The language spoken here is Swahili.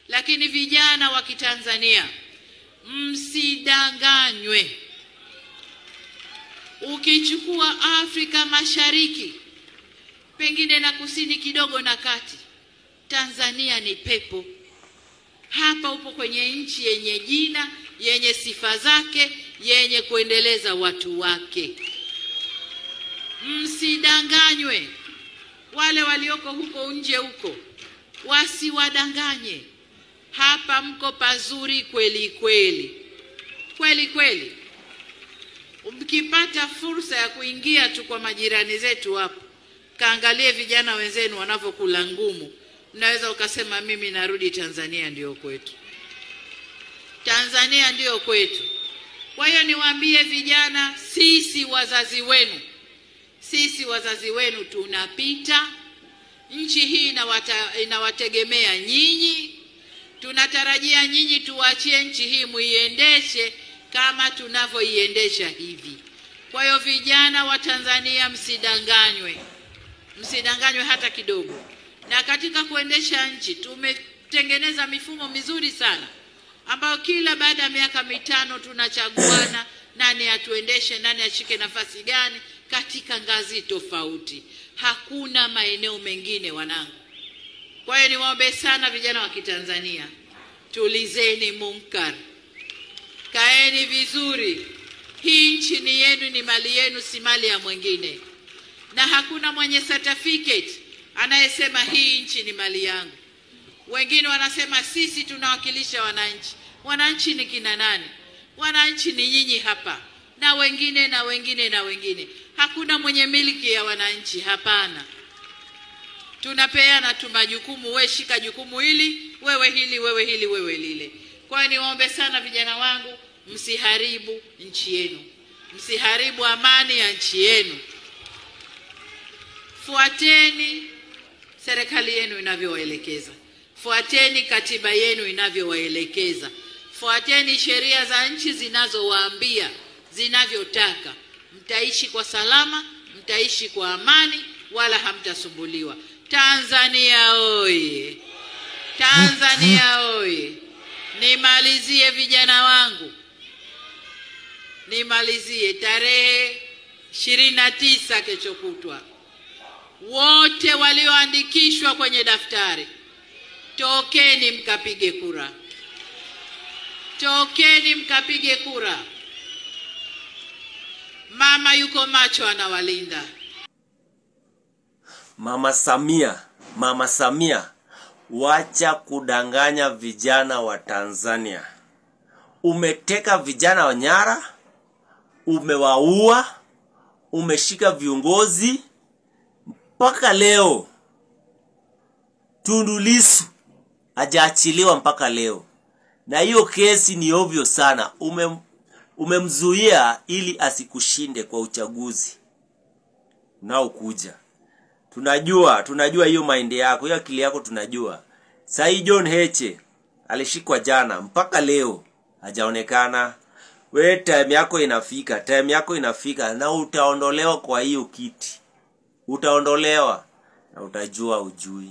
Lakini vijana wa Kitanzania, msidanganywe. Ukichukua Afrika Mashariki, pengine na kusini kidogo na kati, Tanzania ni pepo. Hapa upo kwenye nchi yenye jina, yenye sifa zake, yenye kuendeleza watu wake. Msidanganywe. Wale walioko huko nje huko, wasiwadanganye. Hapa mko pazuri kweli kweli. Kweli kweli. Mkipata fursa ya kuingia tu kwa majirani zetu hapo, kaangalie vijana wenzenu wanavyokula ngumu, unaweza ukasema mimi narudi Tanzania ndio kwetu. Tanzania ndio kwetu. Kwa hiyo niwaambie vijana, sisi wazazi wenu tunapita. Nchi hii inawategemea nyinyi. Tunatarajia nyinyi tuachie nchi hii muiendeshe kama tunavyoiendesha hivi. Kwa hiyo vijana wa Tanzania, msidanganywe. Msidanganywe hata kidogo. Na katika kuendesha nchi tumetengeneza mifumo mizuri sana, ambayo kila baada ya miaka 5 tunachaguana nani atuendeshe, nani ashike nafasi gani katika ngazi tofauti. Hakuna maeneo mengine wanangu. Kwa hiyo niwaombe sana vijana wa Kitanzania, tulizeni munkar. Kaeni vizuri. Hii nchi ni yenu, ni mali yenu, si mali ya mwingine. Na hakuna mwenye certificate anayesema hii nchi ni mali yangu. Wengine wanasema sisi tunawakilisha wananchi. Wananchi ni kina nani? Wananchi ni nyinyi hapa. Na wengine na wengine na wengine. Hakuna mwenye miliki ya wananchi, hapana. Tunapeana tu majukumu, wewe shika jukumu hili, wewe hili, wewe hili, wewe lile. Kwa hiyo niwaombe sana vijana wangu, msiharibu nchi yenu. Msiharibu amani ya nchi yenu. Fuateni serikali yenu inavyowaelekeza. Fuateni katiba yenu inavyowaelekeza. Fuateni sheria za nchi zinazowaambia, zinavyotaka. Mtaishi kwa salama, mtaishi kwa amani, wala hamtasumbuliwa. Tanzania oye! Tanzania oye! Nimalizie vijana wangu. Nimalizie tarehe 29 kesho kutwa. Wote walioandikishwa kwenye daftari, tokeni mkapige kura. Tokeni mkapige kura. Mama yuko macho, anawalinda. Mama Samia, wacha kudanganya vijana wa Tanzania. Umeteka vijana wa nyara, umewaua, umeshika viongozi. Mpaka leo Tundu Lissu hajaachiliwa mpaka leo. Na hiyo kesi ni ovyo sana. Umemzuia ili asikushinde kwa uchaguzi nao kuja. Tunajua hiyo mind yako, hiyo akili yako tunajua. Sai John Heche alishikwa jana, mpaka leo hajaonekana. Wewe time yako inafika na utaondolewa kwa hiyo kiti. Utaondolewa na utajua ujui.